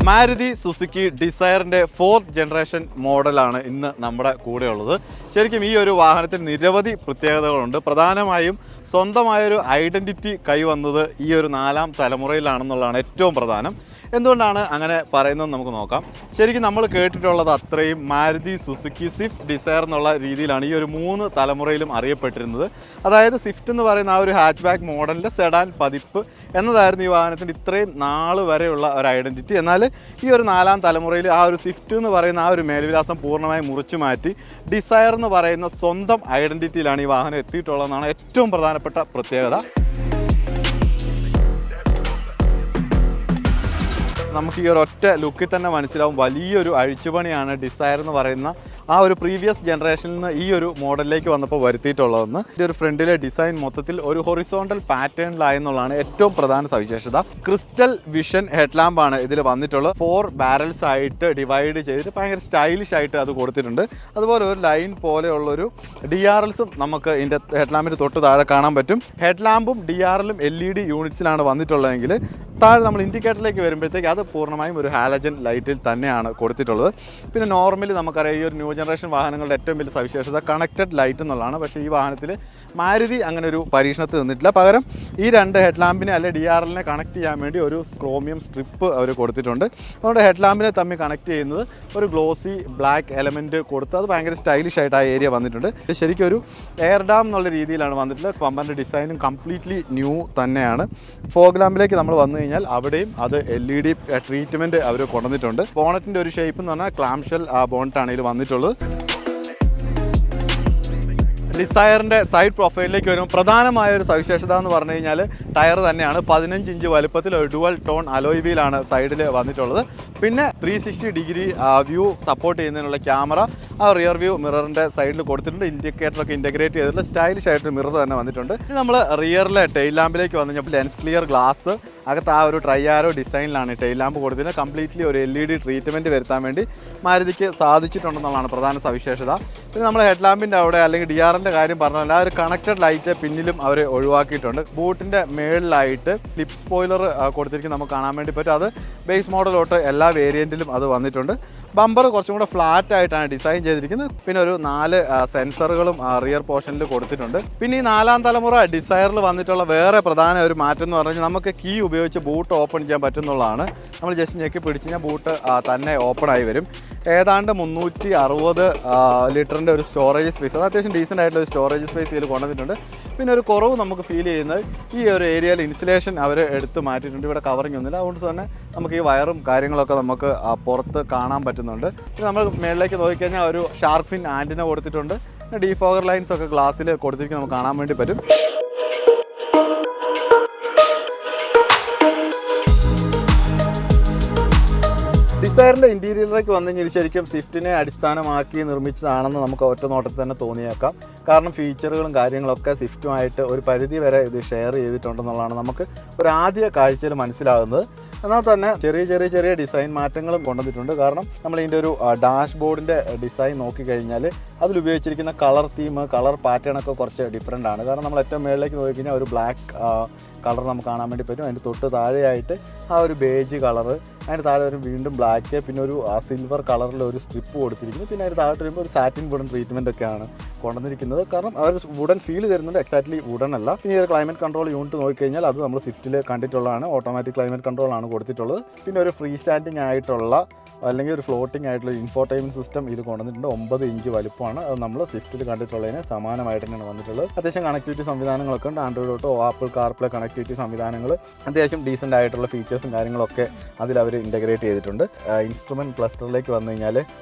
Maruti Suzuki ഡിസയറിൻ്റെ 4th generation മോഡലാണ് ഇന്ന് നമ്മുടെ കൂടെയുള്ളത്. ശരിക്കും ഈ ഒരു വാഹനത്തിന് നിരവധി പ്രത്യേകതകളുണ്ട്. പ്രധാനമായും സ്വന്തമായൊരു ഐഡൻറ്റിറ്റി കൈവന്നത് ഈ ഒരു 4ാം തലമുറയിലാണെന്നുള്ളതാണ് ഏറ്റവും പ്രധാനം. എന്തുകൊണ്ടാണ് അങ്ങനെ പറയുന്നത് നമുക്ക് നോക്കാം. ശരിക്കും നമ്മൾ കേട്ടിട്ടുള്ളത് അത്രയും മാരുതി സുസുക്കി സ്വിഫ്റ്റ് ഡിസയർ എന്നുള്ള രീതിയിലാണ് ഈ ഒരു 3 തലമുറയിലും അറിയപ്പെട്ടിരുന്നത്. അതായത് സ്വിഫ്റ്റ് എന്ന് പറയുന്ന ആ ഒരു ഹാച്ച് ബാക്ക് മോഡലിൻ്റെ സെഡാൻ പതിപ്പ് എന്നതായിരുന്നു ഈ വാഹനത്തിൻ്റെ ഇത്രയും നാൾ വരെയുള്ള ഒരു ഐഡൻറ്റിറ്റി. എന്നാൽ ഈ ഒരു 4ാം തലമുറയിൽ ആ ഒരു സ്വിഫ്റ്റ് എന്ന് പറയുന്ന ആ ഒരു മേൽവിലാസം പൂർണ്ണമായി മുറിച്ചു മാറ്റി ഡിസയർ എന്ന് പറയുന്ന സ്വന്തം ഐഡൻറ്റിറ്റിയിലാണ് ഈ വാഹനം എത്തിയിട്ടുള്ളതെന്നാണ് ഏറ്റവും പ്രധാനപ്പെട്ട പ്രത്യേകത. നമുക്ക് ഈ ഒരു ഒറ്റ ലുക്കിൽ തന്നെ മനസ്സിലാവും വലിയൊരു അഴിച്ചുപണിയാണ് ഡിസയർ എന്ന് പറയുന്ന ആ ഒരു പ്രീവിയസ് ജനറേഷനിൽ നിന്ന് ഈ ഒരു മോഡലിലേക്ക് വന്നപ്പോൾ വരുത്തിയിട്ടുള്ളതെന്ന്. ഈ ഒരു ഫ്രണ്ടിലെ ഡിസൈൻ മൊത്തത്തിൽ ഒരു ഹൊറിസോണ്ടൽ പാറ്റേണിലായെന്നുള്ളതാണ് ഏറ്റവും പ്രധാന സവിശേഷത. ക്രിസ്റ്റൽ വിഷൻ ഹെഡ്ലാമ്പാണ് ഇതിൽ വന്നിട്ടുള്ളത്. 4 ബാരൽസ് ആയിട്ട് ഡിവൈഡ് ചെയ്തിട്ട് ഭയങ്കര സ്റ്റൈലിഷ് ആയിട്ട് അത് കൊടുത്തിട്ടുണ്ട്. അതുപോലെ ഒരു ലൈൻ പോലെയുള്ളൊരു DRLസും നമുക്ക് ഇതിൻ്റെ ഹെഡ്ലാമ്പിൻ്റെ തൊട്ട് താഴെ കാണാൻ പറ്റും. ഹെഡ്ലാമ്പും DRLും LED യൂണിറ്റ്സിലാണ് വന്നിട്ടുള്ളതെങ്കിൽ താഴെ നമ്മൾ ഇൻഡിക്കേറ്ററിലേക്ക് വരുമ്പോഴത്തേക്ക് അത് പൂർണ്ണമായും ഒരു ഹാലജൻ ലൈറ്റിൽ തന്നെയാണ് കൊടുത്തിട്ടുള്ളത്. പിന്നെ നോർമലി നമുക്കറിയാം ഈ ഒരു ന്യൂ ജനറേഷൻ വാഹനങ്ങളുടെ ഏറ്റവും വലിയ സവിശേഷത കണക്റ്റഡ് ലൈറ്റ് എന്നുള്ളതാണ്. പക്ഷേ ഈ വാഹനത്തിൽ മാരുതി അങ്ങനെ ഒരു പരീക്ഷണത്തിൽ നിന്നിട്ടില്ല. പകരം ഈ 2 ഹെഡ്ലാമ്പിനെ അല്ലെ DRLനെ കണക്ട് ചെയ്യാൻ വേണ്ടി ഒരു ക്രോമിയം സ്ട്രിപ്പ് അവർ കൊടുത്തിട്ടുണ്ട്. അതുകൊണ്ട് ഹെഡ്ലാമ്പിനെ തമ്മിൽ കണക്ട് ചെയ്യുന്നത് ഒരു ഗ്ലോസി ബ്ലാക്ക് എലമെൻറ്റ് കൊടുത്ത് അത് ഭയങ്കര സ്റ്റൈലിഷ് ആയിട്ട് ആ ഏരിയ വന്നിട്ടുണ്ട്. ശരിക്കും ഒരു എയർ ഡാം എന്നുള്ള രീതിയിലാണ് വന്നിട്ടുള്ളത്. ബമ്പറിൻ്റെ ഡിസൈനും കംപ്ലീറ്റ്ലി ന്യൂ തന്നെയാണ്. ഫോഗ് ലാമ്പിലേക്ക് നമ്മൾ വന്നു കഴിഞ്ഞാൽ അവിടെയും അത് LED ട്രീറ്റ്മെൻറ്റ് അവർ കൊണ്ടുവന്നിട്ടുണ്ട്. ബോണറ്റിൻ്റെ ഒരു ഷേപ്പ് എന്ന് പറഞ്ഞാൽ ക്ലാംഷെൽ ബോണറ്റാണ് ഇതിൽ വന്നിട്ടുള്ളത്. ഡിസയറിൻ്റെ സൈഡ് പ്രൊഫൈലിലേക്ക് വരുമ്പോൾ പ്രധാനമായ ഒരു സവിശേഷത എന്ന് പറഞ്ഞു കഴിഞ്ഞാൽ ടയർ തന്നെയാണ്. 15 ഇഞ്ച് വലുപ്പത്തിൽ ഒരു ഡുവൽ ടോൺ അലോയ് വീലാണ് സൈഡിൽ വന്നിട്ടുള്ളത്. പിന്നെ 360 ഡിഗ്രി വ്യൂ സപ്പോർട്ട് ചെയ്യുന്നതിനുള്ള ക്യാമറ ആ റിയർ വ്യൂ മിററിൻ്റെ സൈഡിൽ കൊടുത്തിട്ടുണ്ട്. ഇൻഡിക്കേറ്ററൊക്കെ ഇൻറ്റഗ്രേറ്റ് ചെയ്തിട്ടുള്ള സ്റ്റൈലിഷ് ആയിട്ട് മിറർ തന്നെ വന്നിട്ടുണ്ട്. ഇനി നമ്മൾ റിയറിലെ ടെയിൽ ലാമ്പിലേക്ക് വന്നു കഴിഞ്ഞപ്പോൾ ലെൻസ് ക്ലിയർ ഗ്ലാസ് അകത്ത് ആ ഒരു ട്രൈയാരോ ഡിസൈനിലാണ് ടെയിൽ ലാമ്പ് കൊടുത്തത്. കംപ്ലീറ്റ്ലി ഒരു LED ട്രീറ്റ്മെൻറ്റ് വരുത്താൻ വേണ്ടി മാരുതിക്ക് സാധിച്ചിട്ടുണ്ടെന്നുള്ളതാണ് പ്രധാന സവിശേഷത. പിന്നെ നമ്മൾ ഹെഡ് ലാമ്പിൻ്റെ അവിടെ അല്ലെങ്കിൽ DRLൻ്റെ കാര്യം പറഞ്ഞാൽ ആ ഒരു കണക്റ്റഡ് ലൈറ്റ് പിന്നിലും അവർ ഒഴിവാക്കിയിട്ടുണ്ട്. ബൂട്ടിൻ്റെ മേളിലായിട്ട് ലിപ്പ് സ്പോയിലർ കൊടുത്തിരിക്കും നമുക്ക് കാണാൻ വേണ്ടി പറ്റും. അത് ബേസ് മോഡലോട്ട് എല്ലാ വേരിയൻറ്റിലും അത് വന്നിട്ടുണ്ട്. ബമ്പർ കുറച്ചും കൂടെ ഫ്ലാറ്റ് ആയിട്ടാണ് ഡിസൈൻ ചെയ്തിരിക്കുന്നത്. പിന്നെ ഒരു 4 സെൻസറുകളും റിയർ പോർഷനിൽ കൊടുത്തിട്ടുണ്ട്. പിന്നെ ഈ 4ാം തലമുറ ഡിസയറിൽ വന്നിട്ടുള്ള വേറെ പ്രധാന ഒരു മാറ്റം എന്ന് പറഞ്ഞാൽ നമുക്ക് കീ ഉപയോഗിച്ച് ബൂട്ട് ഓപ്പൺ ചെയ്യാൻ പറ്റുന്നതാണ്. നമ്മൾ ജസ്റ്റ് ഞെക്കി പിടിച്ച് കഴിഞ്ഞാൽ ബൂട്ട് തന്നെ ഓപ്പൺ ആയി വരും. ഏതാണ്ട് 360 ലിറ്ററിൻ്റെ ഒരു സ്റ്റോറേജ് സ്പേസ്, അത് അത്യാവശ്യം ഡീസൻ്റ് ആയിട്ടുള്ള ഒരു സ്റ്റോറേജ് സ്പേസ് ഇതിൽ കൊണ്ടുവന്നിട്ടുണ്ട്. പിന്നെ ഒരു കുറവ് നമുക്ക് ഫീൽ ചെയ്യുന്നത് ഈ ഒരു ഏരിയയിൽ ഇൻസുലേഷൻ അവർ എടുത്ത് മാറ്റിയിട്ടുണ്ട്. ഇവിടെ കവറിങ് ഒന്നുമില്ല. അതുകൊണ്ട് തന്നെ നമുക്ക് ഈ വയറും കാര്യങ്ങളൊക്കെ നമുക്ക് പുറത്ത് കാണാൻ പറ്റുന്നുണ്ട്. പിന്നെ നമ്മൾ മേളിലേക്ക് നോക്കിക്കഴിഞ്ഞാൽ ഒരു ഷാർക്ക് ഫിൻ ആൻറ്റിന കൊടുത്തിട്ടുണ്ട്. ഡീഫോഗർ ലൈൻസ് ഒക്കെ ഗ്ലാസ്സിൽ കൊടുത്തിരിക്കുന്നത് നമുക്ക് കാണാൻ വേണ്ടി പറ്റും. ഡിസയറിൻ്റെ ഇൻറ്റീരിയറിലേക്ക് വന്നു കഴിഞ്ഞാൽ ശരിക്കും സ്വിഫ്റ്റിനെ അടിസ്ഥാനമാക്കി നിർമ്മിച്ചതാണെന്ന് നമുക്ക് ഒറ്റ നോട്ടത്തിൽ തന്നെ തോന്നിയേക്കാം. കാരണം ഫീച്ചറുകളും കാര്യങ്ങളൊക്കെ സ്വിഫ്റ്റുമായിട്ട് ഒരു പരിധി വരെ ഇത് ഷെയർ ചെയ്തിട്ടുണ്ടെന്നുള്ളതാണ് നമുക്ക് ഒരു ആദ്യ കാഴ്ചയിൽ മനസ്സിലാകുന്നത്. എന്നാൽ തന്നെ ചെറിയ ഡിസൈൻ മാറ്റങ്ങളും കൊണ്ടുവന്നിട്ടുണ്ട്. കാരണം നമ്മൾ ഇതിൻ്റെ ഒരു ഡാഷ് ബോർഡിൻ്റെ ഡിസൈൻ നോക്കിക്കഴിഞ്ഞാൽ അതിലുപയോഗിച്ചിരിക്കുന്ന കളർ തീം, കളർ പാറ്റേണൊക്കെ കുറച്ച് ഡിഫറെൻ്റ് ആണ്. കാരണം നമ്മൾ ഏറ്റവും മേളിലേക്ക് നോക്കിക്കഴിഞ്ഞാൽ ഒരു ബ്ലാക്ക് കളർ നമുക്ക് കാണാൻ വേണ്ടി പറ്റും. അതിൻ്റെ തൊട്ട് താഴെയായിട്ട് ആ ഒരു ബേജ് കളറ്, അതിൻ്റെ താഴെ ഒരു വീണ്ടും ബ്ലാക്ക്, പിന്നെ ഒരു സിൽവർ കളറിൽ ഒരു സ്ട്രിപ്പ് കൊടുത്തിരിക്കുന്നു. പിന്നെ അതിന് താഴോട്ട് വരുമ്പോൾ ഒരു സാറ്റിൻ വുഡൻ ട്രീറ്റ്മെൻ്റ് ഒക്കെയാണ് കൊണ്ടുവന്നിരിക്കുന്നത്. കാരണം അവർ വുഡൻ ഫീൽ തരുന്നുണ്ട്, എക്സാക്ട്ലി വുഡൻ അല്ല. പിന്നെ ഈ ഒരു ക്ലൈമറ്റ് കൺട്രോൾ യൂണിറ്റ് നോക്കിക്കഴിഞ്ഞാൽ അത് നമ്മൾ സ്വിഫ്റ്റിൽ കണ്ടിട്ടുള്ളതാണ്. ഓട്ടോമാറ്റിക് ക്ലൈമറ്റ് കൺട്രോൾ ആണ് കൊടുത്തിട്ടുള്ളത്. പിന്നെ ഒരു ഫ്രീ സ്റ്റാൻഡിങ് ആയിട്ടുള്ള അല്ലെങ്കിൽ ഒരു ഫ്ലോട്ടിംഗ് ആയിട്ടുള്ള ഇൻഫോർടൈൻമെൻറ്റ് സിസ്റ്റം ഇത് കൊണ്ടുവന്നിട്ടുണ്ട്. 9 ഇഞ്ച് വലുപ്പമാണ്. അത് നമ്മൾ സ്വിഫ്റ്റിൽ കണ്ടിട്ടുള്ളതിന് സമാനമായിട്ട് തന്നെയാണ് വന്നിട്ടുള്ളത്. അത്യാവശ്യം കണക്ടിവിറ്റി സംവിധാനങ്ങളൊക്കെ ഉണ്ട്. Android auto, apple CarPlay connectivity സംവിധാനങ്ങൾ, അത്യാവശ്യം ഡീസൻ്റ് ആയിട്ടുള്ള ഫീച്ചേഴ്സും കാര്യങ്ങളൊക്കെ അതിൽ അവർ ഇൻ്റഗ്രേറ്റ് ചെയ്തിട്ടുണ്ട്. ഇൻസ്ട്രുമെൻറ്റ് ക്ലസ്റ്ററിലേക്ക് വന്നു കഴിഞ്ഞാൽ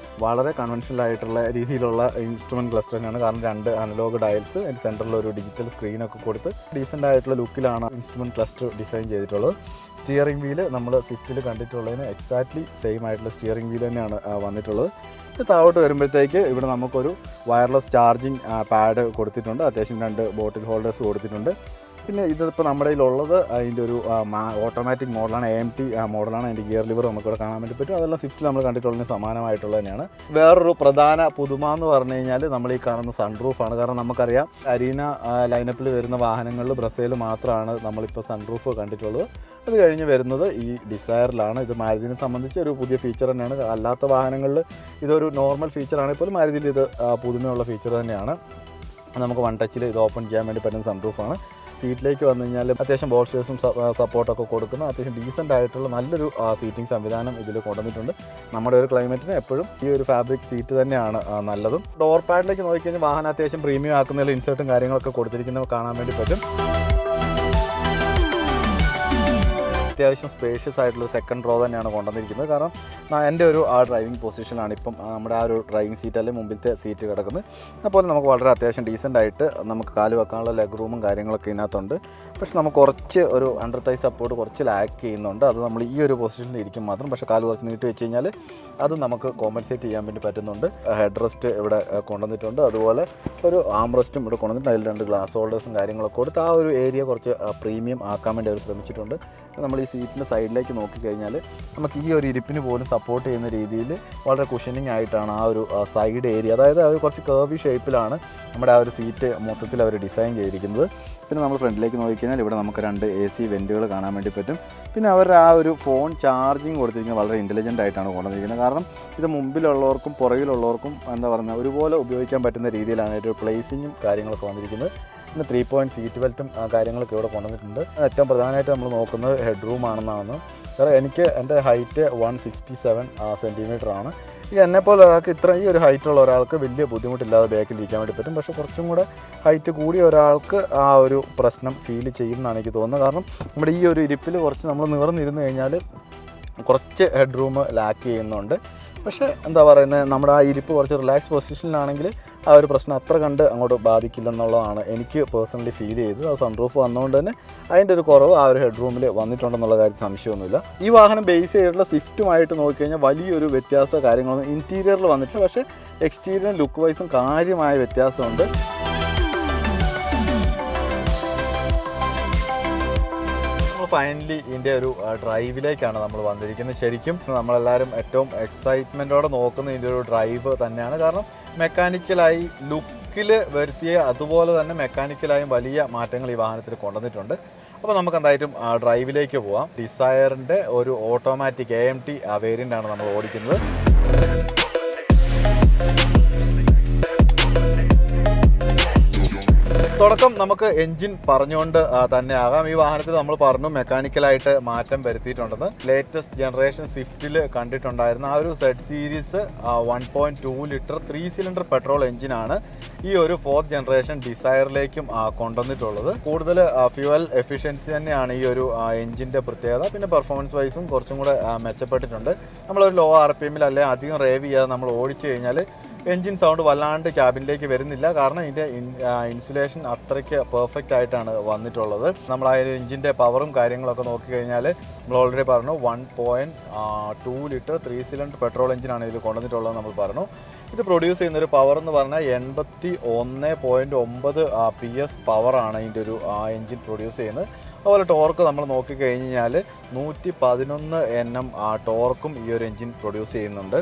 വളരെ കൺവെൻഷനൽ ആയിട്ടുള്ള രീതിയിലുള്ള ഇൻസ്ട്രുമെൻറ്റ് ക്ലസ്റ്റർ തന്നെയാണ്. കാരണം 2 അനലോഗ് ഡയൽസ്, അതിൻ്റെ സെൻറ്ററിൽ ഒരു ഡിജിറ്റൽ സ്ക്രീനൊക്കെ കൊടുത്ത് ഡീസൻ്റ് ആയിട്ടുള്ള ലുക്കിലാണ് ഇൻസ്ട്രുമെൻറ്റ് ക്ലസ്റ്റർ ഡിസൈൻ ചെയ്തിട്ടുള്ളത്. സ്റ്റിയറിംഗ് വീല് നമ്മൾ സ്വിഫ്റ്റിൽ കണ്ടിട്ടുള്ളതിന് എക്സാക്ട്ലി സെയിം ആയിട്ടുള്ള സ്റ്റിയറിംഗ് വീൽ തന്നെയാണ് വന്നിട്ടുള്ളത്. താഴോട്ട് വരുമ്പോഴത്തേക്ക് ഇവിടെ നമുക്കൊരു വയർലെസ് ചാർജിങ് പാഡ് കൊടുത്തിട്ടുണ്ട്. അത്യാവശ്യം 2 ബോട്ടിൽ ഹോൾഡേഴ്സ് കൊടുത്തിട്ടുണ്ട്. പിന്നെ ഇതിപ്പോൾ നമ്മുടെ കയ്യിലുള്ളത് അതിൻ്റെ ഒരു ഓട്ടോമാറ്റിക് മോഡലാണ്, AMT മോഡലാണ്. അതിൻ്റെ ഗിയർ ലിവർ നമുക്കിവിടെ കാണാൻ വേണ്ടി പറ്റും. അതെല്ലാം സ്വിഫ്റ്റിൽ നമ്മൾ കണ്ടിട്ടുള്ളതിന് സമാനമായിട്ടുള്ളത് തന്നെയാണ്. വേറൊരു പ്രധാന പുതുമ എന്ന് പറഞ്ഞു കഴിഞ്ഞാൽ നമ്മൾ ഈ കാണുന്ന സൺറൂഫാണ്. കാരണം നമുക്കറിയാം അരീന ലൈനപ്പിൽ വരുന്ന വാഹനങ്ങളിൽ ബ്രസയിൽ മാത്രമാണ് നമ്മളിപ്പോൾ സൺറൂഫ് കണ്ടിട്ടുള്ളത്. അത് കഴിഞ്ഞ് വരുന്നത് ഈ ഡിസയറിലാണ്. ഇത് മാരുതിനെ സംബന്ധിച്ച് ഒരു പുതിയ ഫീച്ചർ തന്നെയാണ്. അല്ലാത്ത വാഹനങ്ങളിൽ ഇതൊരു നോർമൽ ഫീച്ചറാണെങ്കിൽ പോലും മാരുതിയിൽ ഇത് പുതുമയുള്ള ഫീച്ചർ തന്നെയാണ്. നമുക്ക് വൺ ടച്ചിൽ ഇത് ഓപ്പൺ ചെയ്യാൻ വേണ്ടി പറ്റുന്ന സൺറൂഫാണ്. സീറ്റിലേക്ക് വന്നു കഴിഞ്ഞാൽ അത്യാവശ്യം ബോൾസ്റ്റേഴ്സും സപ്പോർട്ടൊക്കെ കൊടുക്കുന്ന അത്യാവശ്യം ഡീസൻ്റ് ആയിട്ടുള്ള നല്ലൊരു സീറ്റിംഗ് സംവിധാനം ഇതിൽ കൊണ്ടുവന്നിട്ടുണ്ട്. നമ്മുടെ ഒരു ക്ലൈമറ്റിന് എപ്പോഴും ഈ ഒരു ഫാബ്രിക് സീറ്റ് തന്നെയാണ് നല്ലതും. ഡോർ പാഡിലേക്ക് നോക്കിക്കഴിഞ്ഞാൽ വാഹനം അത്യാവശ്യം പ്രീമിയം ആക്കുന്നതിൽ ഇൻസേർട്ടും കാര്യങ്ങളൊക്കെ കൊടുത്തിരിക്കുന്നത് കാണാൻ വേണ്ടി പറ്റും. അത്യാവശ്യം സ്പേഷ്യസ് ആയിട്ടുള്ള സെക്കൻഡ് റോ തന്നെയാണ് കൊണ്ടുവന്നിരിക്കുന്നത്. കാരണം എൻ്റെ ഒരു ഡ്രൈവിംഗ് പൊസിഷനാണ് ഇപ്പം നമ്മുടെ ഒരു ഡ്രൈവിംഗ് സീറ്റ് അല്ലെങ്കിൽ മുമ്പിലത്തെ സീറ്റ് കിടക്കുന്നത്. അതുപോലെ നമുക്ക് വളരെ അത്യാവശ്യം ഡീസൻ്റ് ആയിട്ട് നമുക്ക് കാല് വെക്കാനുള്ള ലെഗ് റൂമും കാര്യങ്ങളൊക്കെ ഇതിനകത്തുണ്ട്. പക്ഷെ നമുക്ക് കുറച്ച് ഒരു അണ്ടർ തൈ സപ്പോർട്ട് കുറച്ച് ലാക്ക് ചെയ്യുന്നുണ്ട്. അത് നമ്മൾ ഈ ഒരു പൊസിഷനിൽ ഇരിക്കും മാത്രം. പക്ഷേ കാല് കുറച്ച് നീട്ടി വെച്ച് കഴിഞ്ഞാൽ അത് നമുക്ക് കോമ്പൻസേറ്റ് ചെയ്യാൻ വേണ്ടി പറ്റുന്നുണ്ട്. ഹെഡ് റെസ്റ്റ് ഇവിടെ കൊണ്ടുവന്നിട്ടുണ്ട്. അതുപോലെ ഒരു ആം റെസ്റ്റും ഇവിടെ കൊണ്ടുവന്നിട്ട് അതിൽ 2 ഗ്ലാസ് ഹോൾഡേഴ്സും കാര്യങ്ങളൊക്കെ കൊടുത്ത് ആ ഒരു ഏരിയ കുറച്ച് പ്രീമിയം ആക്കാൻ വേണ്ടി അവർ ശ്രമിച്ചിട്ടുണ്ട്. നമ്മൾ ഈ സീറ്റിൻ്റെ സൈഡിലേക്ക് നോക്കിക്കഴിഞ്ഞാൽ നമുക്ക് ഈ ഒരു ഇരിപ്പിന് പോലും സപ്പോർട്ട് ചെയ്യുന്ന രീതിയിൽ വളരെ കുഷനിങ് ആയിട്ടാണ് ആ ഒരു സൈഡ് ഏരിയ, അതായത് അത് കുറച്ച് കർവി ഷേപ്പിലാണ് നമ്മുടെ ആ ഒരു സീറ്റ് മൊത്തത്തിൽ അവർ ഡിസൈൻ ചെയ്തിരിക്കുന്നത്. പിന്നെ നമ്മൾ ഫ്രണ്ടിലേക്ക് നോക്കിക്കഴിഞ്ഞാൽ ഇവിടെ നമുക്ക് 2 AC വെൻറ്റുകൾ കാണാൻ വേണ്ടി പറ്റും. പിന്നെ അവരുടെ ആ ഒരു ഫോൺ ചാർജിങ് കൊടുത്തിരിക്കുന്നത് വളരെ ഇൻ്റലിജൻ്റ് ആയിട്ടാണ് കൊണ്ടുവന്നിരിക്കുന്നത്. കാരണം ഇത് മുമ്പിലുള്ളവർക്കും പുറകിലുള്ളവർക്കും എന്താ പറയുക ഒരുപോലെ ഉപയോഗിക്കാൻ പറ്റുന്ന രീതിയിലാണ് ഒരു പ്ലേസിങ്ങും കാര്യങ്ങളൊക്കെ വന്നിരിക്കുന്നത്. പിന്നെ 3 പോയിൻറ്റ് സീറ്റ് ബെൽറ്റും കാര്യങ്ങളൊക്കെ ഇവിടെ കൊണ്ടുവന്നിട്ടുണ്ട്. ഏറ്റവും പ്രധാനമായിട്ട് നമ്മൾ നോക്കുന്നത് ഹെഡ് റൂം ആണെന്നാണ്. കാരണം എൻ്റെ ഹൈറ്റ് 167 സെൻറ്റിമീറ്ററാണ്. എന്നെപ്പോലെ ഒരാൾക്ക് ഈ ഒരു ഹൈറ്റുള്ള ഒരാൾക്ക് വലിയ ബുദ്ധിമുട്ടില്ലാതെ ബാക്കിൽ ഇരിക്കാൻ വേണ്ടി പറ്റും. പക്ഷേ കുറച്ചും കൂടെ ഹൈറ്റ് കൂടിയ ഒരാൾക്ക് ആ ഒരു പ്രശ്നം ഫീൽ ചെയ്യുമെന്നാണ് എനിക്ക് തോന്നുന്നത്. കാരണം നമ്മുടെ ഈ ഒരു ഇരിപ്പിൽ കുറച്ച് നമ്മൾ നിവർന്നിരുന്ന് കഴിഞ്ഞാൽ കുറച്ച് ഹെഡ് റൂം ലാക്ക് ചെയ്യുന്നുണ്ട്. പക്ഷേ എന്താ പറയുന്നത്, നമ്മുടെ ആ ഇരിപ്പ് കുറച്ച് റിലാക്സ് പൊസിഷനിലാണെങ്കിൽ ആ ഒരു പ്രശ്നം അത്ര കണ്ട് അങ്ങോട്ട് ബാധിക്കില്ലെന്നുള്ളതാണ് എനിക്ക് പേഴ്സണലി ഫീൽ ചെയ്തത്. ആ സൺറൂഫ് വന്നുകൊണ്ട് തന്നെ അതിൻ്റെ ഒരു കുറവ് ആ ഒരു ഹെഡ് റൂമിൽ വന്നിട്ടുണ്ടെന്നുള്ള കാര്യം സംശയമൊന്നുമില്ല. ഈ വാഹനം ബേസ് ചെയ്തിട്ടുള്ള സ്വിഫ്റ്റുമായിട്ട് നോക്കിക്കഴിഞ്ഞാൽ വലിയൊരു വ്യത്യാസ കാര്യങ്ങളൊന്നും ഇൻറ്റീരിയറിൽ വന്നിട്ടില്ല. പക്ഷേ എക്സ്റ്റീരിയർ ലുക്ക് വൈസും കാര്യമായ വ്യത്യാസമുണ്ട്. ഫൈനലി ഇതിൻ്റെ ഒരു ഡ്രൈവിലേക്കാണ് നമ്മൾ വന്നിരിക്കുന്നത്. ശരിക്കും നമ്മളെല്ലാവരും ഏറ്റവും എക്സൈറ്റ്മെൻറ്റോടെ നോക്കുന്ന ഇതിൻ്റെ ഒരു ഡ്രൈവ് തന്നെയാണ്. കാരണം മെക്കാനിക്കലായി ലുക്കിൽ വരുത്തിയ അതുപോലെ തന്നെ മെക്കാനിക്കലായും വലിയ മാറ്റങ്ങൾ ഈ വാഹനത്തിൽ കൊണ്ടുവന്നിട്ടുണ്ട്. അപ്പോൾ നമുക്ക് എന്തായിട്ടും ഡ്രൈവിലേക്ക് പോവാം. ഡിസയറിൻ്റെ ഒരു ഓട്ടോമാറ്റിക് AMT വേരിയൻ്റാണ് നമ്മൾ ഓടിക്കുന്നത്. തുടക്കം നമുക്ക് എൻജിൻ പറഞ്ഞുകൊണ്ട് തന്നെ ആകാം. ഈ വാഹനത്തിൽ നമ്മൾ പറഞ്ഞു മെക്കാനിക്കലായിട്ട് മാറ്റം വരുത്തിയിട്ടുണ്ടെന്ന്. ലേറ്റസ്റ്റ് ജനറേഷൻ സ്വിഫ്റ്റിൽ കണ്ടിട്ടുണ്ടായിരുന്ന ആ ഒരു Z series 1.2 litre 3 cylinder petrol എഞ്ചിനാണ് ഈ ഒരു 4th ജനറേഷൻ ഡിസയറിലേക്കും കൊണ്ടുവന്നിട്ടുള്ളത്. കൂടുതൽ ഫ്യൂവൽ എഫിഷ്യൻസി തന്നെയാണ് ഈ ഒരു എഞ്ചിൻ്റെ പ്രത്യേകത. പിന്നെ പെർഫോമൻസ് വൈസും കുറച്ചും കൂടെ മെച്ചപ്പെട്ടിട്ടുണ്ട്. നമ്മളൊരു ലോ RPM അല്ലെങ്കിൽ അധികം റേവ് ചെയ്യാതെ നമ്മൾ ഓടിച്ചു കഴിഞ്ഞാൽ എൻജിൻ സൗണ്ട് വല്ലാണ്ട് ക്യാബിനിലേക്ക് വരുന്നില്ല. കാരണം ഇതിൻ്റെ ഇൻസുലേഷൻ അത്രയ്ക്ക് പെർഫെക്റ്റ് ആയിട്ടാണ് വന്നിട്ടുള്ളത്. നമ്മൾ ആ ഒരു എഞ്ചിൻ്റെ പവറും കാര്യങ്ങളൊക്കെ നോക്കിക്കഴിഞ്ഞാൽ നമ്മൾ ഓൾറെഡി പറഞ്ഞു 1.2 ലിറ്റർ 3 സിലിണ്ടർ പെട്രോൾ എഞ്ചിനാണ് ഇതിൽ കൊണ്ടുവന്നിട്ടുള്ളത് നമ്മൾ പറഞ്ഞു. ഇത് പ്രൊഡ്യൂസ് ചെയ്യുന്നൊരു പവർ എന്ന് പറഞ്ഞാൽ 81.9 PS പവറാണ് ഇതിൻ്റെ ഒരു എഞ്ചിൻ പ്രൊഡ്യൂസ് ചെയ്യുന്നത്. അതുപോലെ ടോർക്ക് നമ്മൾ നോക്കിക്കഴിഞ്ഞാൽ 111 Nm ടോർക്കും ഈ ഒരു എഞ്ചിൻ പ്രൊഡ്യൂസ് ചെയ്യുന്നുണ്ട്.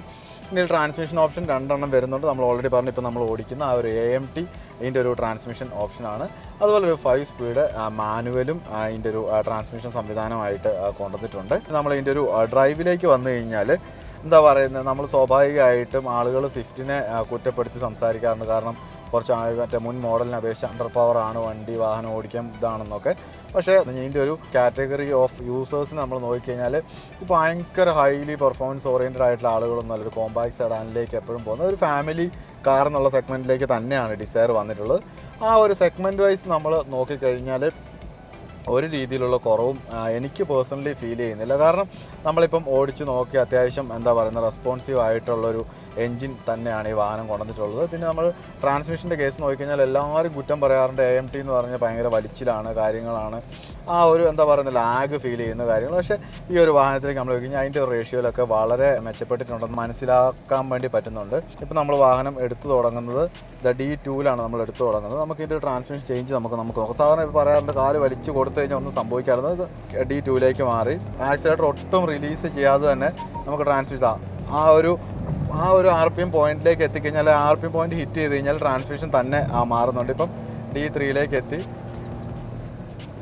ഇതിൽ ട്രാൻസ്മിഷൻ ഓപ്ഷൻ 2 വരുന്നുണ്ട്. നമ്മൾ ഓൾറെഡി പറഞ്ഞു ഇപ്പോൾ നമ്മൾ ഓടിക്കുന്ന ആ ഒരു AMT ഇതിൻ്റെ ഒരു ട്രാൻസ്മിഷൻ ഓപ്ഷനാണ്. അതുപോലെ ഒരു 5 സ്പീഡ് മാനുവലും ഇതിൻ്റെ ഒരു ട്രാൻസ്മിഷൻ സംവിധാനമായിട്ട് കൊണ്ടുവന്നിട്ടുണ്ട്. നമ്മൾ ഇതിൻ്റെ ഒരു ഡ്രൈവിലേക്ക് വന്നു കഴിഞ്ഞാൽ എന്താ പറയുന്നത്, നമ്മൾ സ്വാഭാവികമായിട്ടും ആളുകൾ സ്വിഫ്റ്റിനെ കുറ്റപ്പെടുത്തി സംസാരിക്കാറുണ്ട്. കാരണം കുറച്ച് മറ്റേ മുൻ മോഡലിനെ അപേക്ഷിച്ച് അണ്ടർ പവറാണ് വണ്ടി, വാഹനം ഓടിക്കാൻ ഇതാണെന്നൊക്കെ. പക്ഷേ ഇതിൻ്റെ ഒരു കാറ്റഗറി ഓഫ് യൂസേഴ്സിന് നമ്മൾ നോക്കിക്കഴിഞ്ഞാൽ ഇപ്പോൾ ഭയങ്കര ഹൈലി പെർഫോമൻസ് ഓറിയൻറ്റഡ് ആയിട്ടുള്ള ആളുകളൊന്നും അല്ല ഒരു കോമ്പാക്ട് സെഡാനിലേക്ക് എപ്പോഴും പോകുന്നത്. ഒരു ഫാമിലി കാർ എന്നുള്ള സെഗ്മെൻറ്റിലേക്ക് തന്നെയാണ് ഡിസയർ വന്നിട്ടുള്ളത്. ആ ഒരു സെഗ്മെൻറ്റ് വൈസ് നമ്മൾ നോക്കിക്കഴിഞ്ഞാൽ ഒരു രീതിയിലുള്ള കുറവും എനിക്ക് പേഴ്സണലി ഫീൽ ചെയ്യുന്നില്ല. കാരണം നമ്മളിപ്പം ഓടിച്ച് നോക്കി അത്യാവശ്യം എന്താ പറയുന്നത് റെസ്പോൺസീവ് ആയിട്ടുള്ളൊരു എൻജിൻ തന്നെയാണ് ഈ വാഹനം കൊണ്ടുവന്നിട്ടുള്ളത്. പിന്നെ നമ്മൾ ട്രാൻസ്മിഷൻ്റെ കേസ് നോക്കിക്കഴിഞ്ഞാൽ എല്ലാവരും കുറ്റം പറയാറുണ്ട് AMT എന്ന് പറഞ്ഞാൽ ഭയങ്കര വലിച്ചിലാണ് കാര്യങ്ങളാണ്. ആ ഒരു എന്താ പറയുക ലാഗ് ഫീൽ ചെയ്യുന്ന കാര്യങ്ങൾ. പക്ഷേ ഈ ഒരു വാഹനത്തിലേക്ക് നമ്മൾ കഴിഞ്ഞാൽ അതിൻ്റെ റേഷ്യോയിലൊക്കെ വളരെ മെച്ചപ്പെട്ടിട്ടുണ്ടെന്ന് മനസ്സിലാക്കാൻ വേണ്ടി പറ്റുന്നുണ്ട്. ഇപ്പോൾ നമ്മൾ വാഹനം എടുത്തു തുടങ്ങുന്നത് D2-ലാണ് നമ്മൾ എടുത്തു തുടങ്ങുന്നത്. നമുക്ക് ഇതിൻ്റെ ട്രാൻസ്മിഷൻ ചേഞ്ച് നമുക്ക് നോക്കാം. സാധാരണ ഇപ്പോൾ പറയാറുണ്ട് കാല് വലിച്ചു കൊടുത്തു കഴിഞ്ഞാൽ ഒന്നും സംഭവിക്കാറുണ്ട്. ഇത് D2-ലേക്ക് മാറി ആക്സിലേറ്റർ ഒട്ടും റിലീസ് ചെയ്യാതെ തന്നെ നമുക്ക് ട്രാൻസ്മിഷൻ ആ ഒരു RPM പോയിന്റിലേക്ക് എത്തിക്കഴിഞ്ഞാൽ RPM പോയിന്റ് ഹിറ്റ് ചെയ്ത് കഴിഞ്ഞാൽ ട്രാൻസ്മിഷൻ തന്നെ മാറുന്നുണ്ട്. ഇപ്പം D3-ലേക്ക് എത്തി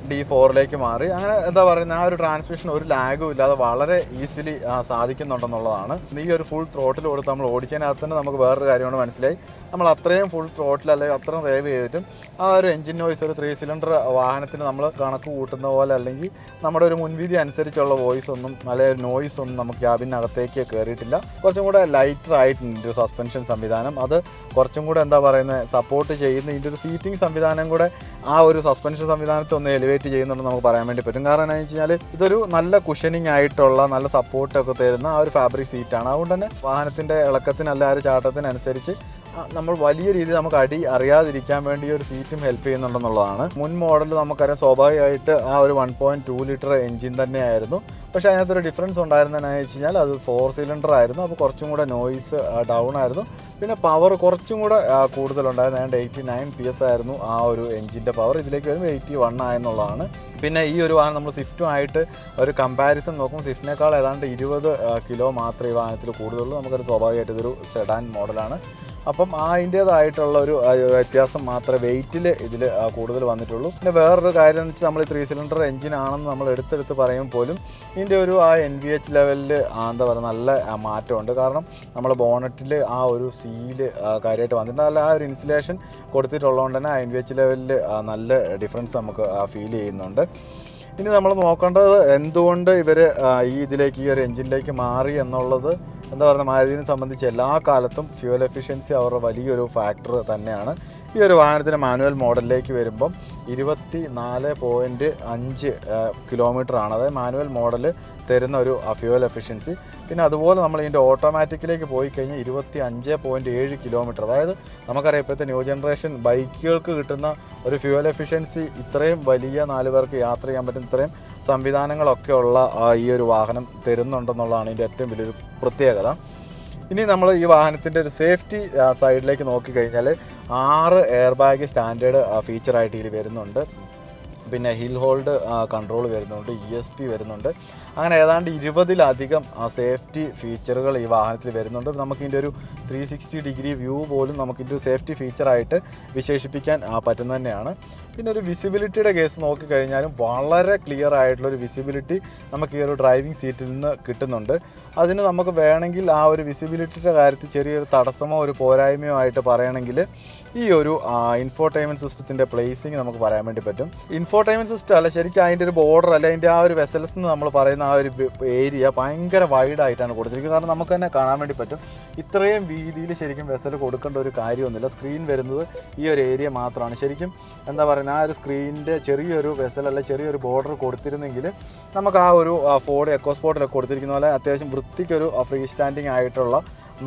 D4-ലേക്ക് മാറി. അങ്ങനെ എന്താ പറയുന്നത് ആ ഒരു ട്രാൻസ്മിഷൻ ഒരു ലാഗും ഇല്ലാതെ വളരെ ഈസിലി സാധിക്കുന്നുണ്ടെന്നുള്ളതാണ്. ഈ ഒരു ഫുൾ ത്രോട്ടിൽ കൊടുത്ത് നമ്മൾ ഓടിച്ചതിനകത്ത് തന്നെ നമുക്ക് വേറൊരു കാര്യമാണ് മനസ്സിലായി. നമ്മൾ അത്രയും ഫുൾ ത്രോട്ടിൽ അല്ലെങ്കിൽ അത്രയും ഡ്രൈവ് ചെയ്തിട്ടും ആ ഒരു എഞ്ചിൻ നോയ്സ് ഒരു 3 സിലിണ്ടർ വാഹനത്തിന് നമ്മൾ കണക്ക് കൂട്ടുന്ന പോലെ അല്ലെങ്കിൽ നമ്മുടെ ഒരു മുൻവിധി അനുസരിച്ചുള്ള വോയിസ് ഒന്നും അല്ലെങ്കിൽ നോയ്സ് ഒന്നും നമുക്ക് ക്യാബിനകത്തേക്ക് കയറിയിട്ടില്ല. കുറച്ചും കൂടെ ലൈറ്റർ ആയിട്ടുണ്ട് ഒരു സസ്പെൻഷൻ സംവിധാനം. അത് കുറച്ചും കൂടെ എന്താ പറയുന്നത് സപ്പോർട്ട് ചെയ്യുന്ന ഇതിൻ്റെ ഒരു സീറ്റിംഗ് സംവിധാനം കൂടെ ആ ഒരു സസ്പെൻഷൻ സംവിധാനത്തെ ഒന്ന് എലിവേറ്റ് ചെയ്യുന്നുണ്ടെന്ന് നമുക്ക് പറയാൻ വേണ്ടി പറ്റും. കാരണം എന്താണെന്ന് വെച്ച് കഴിഞ്ഞാൽ ഇതൊരു നല്ല കുഷനിങ് ആയിട്ടുള്ള നല്ല സപ്പോർട്ടൊക്കെ തരുന്ന ആ ഒരു ഫാബ്രിക് സീറ്റാണ്. അതുകൊണ്ട് തന്നെ വാഹനത്തിൻ്റെ ഇളക്കത്തിന് അല്ല ആ ഒരു ചാട്ടത്തിനനുസരിച്ച് നമ്മൾ വലിയ രീതിയിൽ നമുക്ക് അടി അറിയാതിരിക്കാൻ വേണ്ടി ഒരു സീറ്റും ഹെൽപ്പ് ചെയ്യുന്നുണ്ടെന്നുള്ളതാണ്. മുൻ മോഡൽ നമുക്കറിയാം സ്വാഭാവികമായിട്ട് ആ ഒരു 1.2 ലിറ്റർ എഞ്ചിൻ തന്നെയായിരുന്നു. പക്ഷേ അതിനകത്തൊരു ഡിഫറൻസ് ഉണ്ടായിരുന്നതെന്ന് വെച്ച് കഴിഞ്ഞാൽ അത് 4 സിലിണ്ടർ ആയിരുന്നു. അപ്പോൾ കുറച്ചും കൂടെ നോയ്സ് ഡൗൺ ആയിരുന്നു. പിന്നെ പവർ കുറച്ചും കൂടെ കൂടുതലുണ്ടായിരുന്നു. ഏതാണ്ട് 89 PS ആയിരുന്നു ആ ഒരു എഞ്ചിൻ്റെ പവർ. ഇതിലേക്ക് വരുമ്പോൾ 81 ആയെന്നുള്ളതാണ്. പിന്നെ ഈ ഒരു വാഹനം നമ്മൾ സ്വിഫ്റ്റുമായിട്ട് ഒരു കമ്പാരിസൺ നോക്കുമ്പോൾ സ്വിഫ്റ്റിനേക്കാൾ ഏതാണ്ട് 20 കിലോ മാത്രമേ ഈ വാഹനത്തിൽ കൂടുതലുള്ളൂ. നമുക്കൊരു സ്വാഭാവികമായിട്ട് ഇതൊരു സെഡാൻ മോഡലാണ്. അപ്പം അതിൻ്റേതായിട്ടുള്ള ഒരു വ്യത്യാസം മാത്രമേ വെയിറ്റിൽ ഇതിൽ കൂടുതൽ വന്നിട്ടുള്ളൂ. പിന്നെ വേറൊരു കാര്യം എന്ന് വെച്ചാൽ നമ്മൾ 3 സിലിണ്ടർ എഞ്ചിനാണെന്ന് നമ്മൾ എടുത്തെടുത്ത് പറയും പോലും ഇതിൻ്റെ ഒരു ആ NVH ലെവലിൽ എന്താ പറയുക നല്ല മാറ്റമുണ്ട്. കാരണം നമ്മൾ ബോണറ്റിൽ ആ ഒരു സീല് കാര്യമായിട്ട് വന്നിട്ടുണ്ട്. അല്ല ആ ഒരു ഇൻസുലേഷൻ കൊടുത്തിട്ടുള്ളതുകൊണ്ട് തന്നെ ആ NVH ലെവലിൽ നല്ല ഡിഫറൻസ് നമുക്ക് ഫീൽ ചെയ്യുന്നുണ്ട്. ഇനി നമ്മൾ നോക്കേണ്ടത് എന്തുകൊണ്ട് ഇവർ ഈ ഒരു എഞ്ചിനിലേക്ക് മാറി എന്നുള്ളത് എന്താ പറയുക മാരുതിനെ സംബന്ധിച്ച് എല്ലാ കാലത്തും ഫ്യൂവൽ എഫിഷ്യൻസി അവരുടെ വലിയൊരു ഫാക്ടർ തന്നെയാണ്. ഈ ഒരു വാഹനത്തിൻ്റെ മാനുവൽ മോഡലിലേക്ക് വരുമ്പം 24.5 കിലോമീറ്ററാണ് അതായത് മാനുവൽ മോഡൽ തരുന്ന ഒരു ഫ്യൂവൽ എഫിഷ്യൻസി. പിന്നെ അതുപോലെ നമ്മൾ ഇതിൻ്റെ ഓട്ടോമാറ്റിക്കിലേക്ക് പോയി കഴിഞ്ഞാൽ 25.7 കിലോമീറ്റർ. അതായത് നമുക്കറിയാം ഇപ്പോഴത്തെ ന്യൂ ജനറേഷൻ ബൈക്കുകൾക്ക് കിട്ടുന്ന ഒരു ഫ്യൂവൽ എഫിഷ്യൻസി ഇത്രയും വലിയ 4 പേർക്ക് യാത്ര ചെയ്യാൻ പറ്റുന്ന ഇത്രയും സംവിധാനങ്ങളൊക്കെ ഉള്ള ഈ ഒരു വാഹനം തരുന്നുണ്ടെന്നുള്ളതാണ് ഇതിൻ്റെ ഏറ്റവും വലിയൊരു പ്രത്യേകത. ഇനി നമ്മൾ ഈ വാഹനത്തിൻ്റെ ഒരു സേഫ്റ്റി സൈഡിലേക്ക് നോക്കിക്കഴിഞ്ഞാൽ 6 എയർ ബാഗ് സ്റ്റാൻഡേർഡ് ഫീച്ചറായിട്ട് ഇതിൽ വരുന്നുണ്ട്. പിന്നെ ഹിൽ ഹോൾഡ് കൺട്രോൾ വരുന്നുണ്ട്, ESP വരുന്നുണ്ട്. അങ്ങനെ ഏതാണ്ട് 20-ലധികം സേഫ്റ്റി ഫീച്ചറുകൾ ഈ വാഹനത്തിൽ വരുന്നുണ്ട്. നമുക്കിതിൻ്റെ ഒരു 360 ഡിഗ്രി വ്യൂ പോലും നമുക്കിൻ്റെ ഒരു സേഫ്റ്റി ഫീച്ചറായിട്ട് വിശേഷിപ്പിക്കാൻ പറ്റുന്ന തന്നെയാണ്. പിന്നെ ഒരു വിസിബിലിറ്റിയുടെ കേസ് നോക്കിക്കഴിഞ്ഞാലും വളരെ ക്ലിയർ ആയിട്ടുള്ളൊരു വിസിബിലിറ്റി നമുക്ക് ഈ ഒരു ഡ്രൈവിംഗ് സീറ്റിൽ നിന്ന് കിട്ടുന്നുണ്ട്. അതിന് നമുക്ക് വേണമെങ്കിൽ ആ ഒരു വിസിബിലിറ്റിയുടെ കാര്യത്തിൽ ചെറിയൊരു തടസ്സമോ ഒരു പോരായ്മയോ ആയിട്ട് പറയണമെങ്കിൽ ഈ ഒരു ഇൻഫോർടൈൻമെൻറ്റ് സിസ്റ്റത്തിൻ്റെ പ്ലേസിങ് നമുക്ക് പറയാൻ വേണ്ടി പറ്റും. ഇൻഫോർടൈൻമെൻറ്റ് സിസ്റ്റം അല്ല ശരിക്കും അതിൻ്റെ ഒരു ബോർഡർ അല്ല അതിൻ്റെ ആ ഒരു വെസൽസ് എന്ന് നമ്മൾ പറയുന്ന ആ ഒരു ഏരിയ ഭയങ്കര വൈഡായിട്ടാണ് കൊടുത്തിരിക്കുന്നത്. കാരണം നമുക്ക് തന്നെ കാണാൻ വേണ്ടി പറ്റും ഇത്രയും വീതിയിൽ ശരിക്കും വെസൽ കൊടുക്കേണ്ട ഒരു കാര്യമൊന്നുമില്ല. സ്ക്രീൻ വരുന്നത് ഈ ഒരു ഏരിയ മാത്രമാണ്. ശരിക്കും എന്താ പറയുന്നത് ആ ഒരു സ്ക്രീനിൻ്റെ ചെറിയൊരു വെസൽ അല്ല ചെറിയൊരു ബോർഡർ കൊടുത്തിരുന്നെങ്കിൽ നമുക്ക് ആ ഒരു ഫോർഡ് എക്കോസ്പോർട്ടിലൊക്കെ കൊടുത്തിരിക്കുന്ന പോലെ അത്യാവശ്യം വൃത്തിക്കൊരു ഫ്രീ സ്റ്റാൻഡിങ് ആയിട്ടുള്ള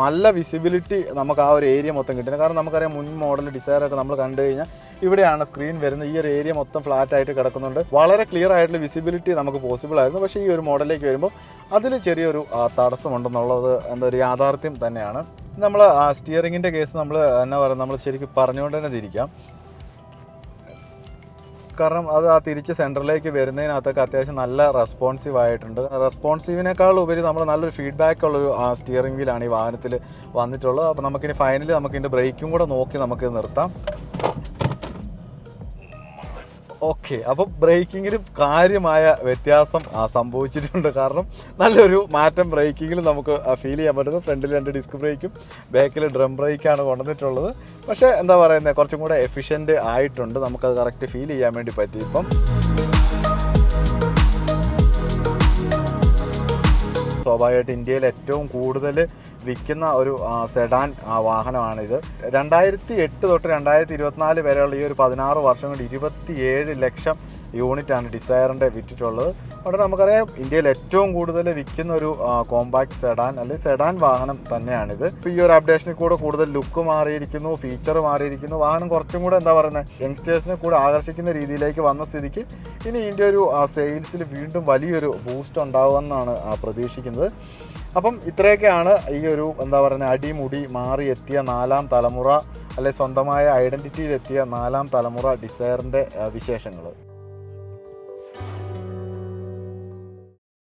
നല്ല വിസിബിലിറ്റി നമുക്ക് ആ ഒരു ഏരിയ മൊത്തം കിട്ടുന്നത്. കാരണം നമുക്കറിയാം മുൻ മോഡൽ ഡിസയറൊക്കെ നമ്മൾ കണ്ടു കഴിഞ്ഞാൽ ഇവിടെയാണ് സ്ക്രീൻ വരുന്നത്. ഈ ഒരു ഏരിയ മൊത്തം ഫ്ലാറ്റായിട്ട് കിടക്കുന്നുണ്ട്. വളരെ ക്ലിയർ ആയിട്ടുള്ള വിസിബിലിറ്റി നമുക്ക് പോസിബിൾ ആയിരുന്നു. പക്ഷേ ഈ ഒരു മോഡലിലേക്ക് വരുമ്പോൾ അതിൽ ചെറിയൊരു തടസ്സമുണ്ടെന്നുള്ളത് എന്താ ഒരു യാഥാർത്ഥ്യം തന്നെയാണ്. നമ്മൾ സ്റ്റിയറിങ്ങിൻ്റെ കേസ് നമ്മൾ എന്നാ പറയുക നമ്മൾ ശരിക്കും പറഞ്ഞുകൊണ്ട് തന്നെ തിരിക്കാം. കാരണം അത് ആ തിരിച്ച് സെൻറ്ററിലേക്ക് വരുന്നതിനകത്തൊക്കെ അത്യാവശ്യം നല്ല റെസ്പോൺസീവ് ആയിട്ടുണ്ട്. റെസ്പോൺസീവിനേക്കാൾ ഉപരി നമ്മൾ നല്ലൊരു ഫീഡ്ബാക്ക് ഉള്ളൊരു സ്റ്റിയറിംഗ് വീലാണ് ഈ വാഹനത്തിൽ വന്നിട്ടുള്ളത്. അപ്പോൾ നമുക്കിനി ഫൈനലി നമുക്കിതിൻ്റെ ബ്രേക്കും കൂടെ നോക്കി നമുക്ക് നിർത്താം. ഓക്കെ, അപ്പോൾ ബ്രേക്കിങ്ങിൽ കാര്യമായ വ്യത്യാസം സംഭവിച്ചിട്ടുണ്ട്. കാരണം നല്ലൊരു മാറ്റം ബ്രേക്കിങ്ങിൽ നമുക്ക് ഫീൽ ചെയ്യാൻ പറ്റുന്നു. ഫ്രണ്ടിൽ 2 ഡിസ്ക് ബ്രേക്കും ബാക്കിൽ ഡ്രം ബ്രേക്കാണ് കൊണ്ടുവന്നിട്ടുള്ളത്. പക്ഷേ എന്താ പറയുന്നത് കുറച്ചും കൂടെ എഫിഷ്യൻ്റ് ആയിട്ടുണ്ട്. നമുക്കത് കറക്റ്റ് ഫീൽ ചെയ്യാൻ വേണ്ടി പറ്റി. ഇപ്പം സ്വാഭാവികമായിട്ട് ഇന്ത്യയിൽ ഏറ്റവും കൂടുതൽ വിൽക്കുന്ന ഒരു സെഡാൻ വാഹനമാണിത്. 2008 തൊട്ട് 2024 വരെയുള്ള ഈ ഒരു 16 വർഷം കൊണ്ട് 27 ലക്ഷം യൂണിറ്റാണ് ഡിസയറിൻ്റെ വിറ്റിട്ടുള്ളത്. അവിടെ നമുക്കറിയാം ഇന്ത്യയിൽ ഏറ്റവും കൂടുതൽ വിൽക്കുന്ന ഒരു കോമ്പാക്ട് സെഡാൻ അല്ലെങ്കിൽ സെഡാൻ വാഹനം തന്നെയാണിത്. ഇപ്പോൾ ഈ ഒരു അപ്ഡേഷനിൽ കൂടെ കൂടുതൽ ലുക്ക് മാറിയിരിക്കുന്നു, ഫീച്ചർ മാറിയിരിക്കുന്നു, വാഹനം കുറച്ചും കൂടെ എന്താ പറയുന്നത് യങ്സ്റ്റേഴ്സിനെ കൂടെ ആകർഷിക്കുന്ന രീതിയിലേക്ക് വന്ന സ്ഥിതിക്ക് ഇനി ഇതിൻ്റെ ഒരു സെയിൽസിൽ വീണ്ടും വലിയൊരു ബൂസ്റ്റ് ഉണ്ടാകുമെന്നാണ് പ്രതീക്ഷിക്കുന്നത്. അപ്പം ഇത്രയൊക്കെയാണ് ഈ ഒരു എന്താ പറയുന്നത് അടിമുടി മാറിയെത്തിയ 4ാം തലമുറ അല്ലെ സ്വന്തമായ ഐഡൻറ്റിറ്റിയിലെത്തിയ 4ാം തലമുറ ഡിസയറിൻ്റെ വിശേഷങ്ങൾ.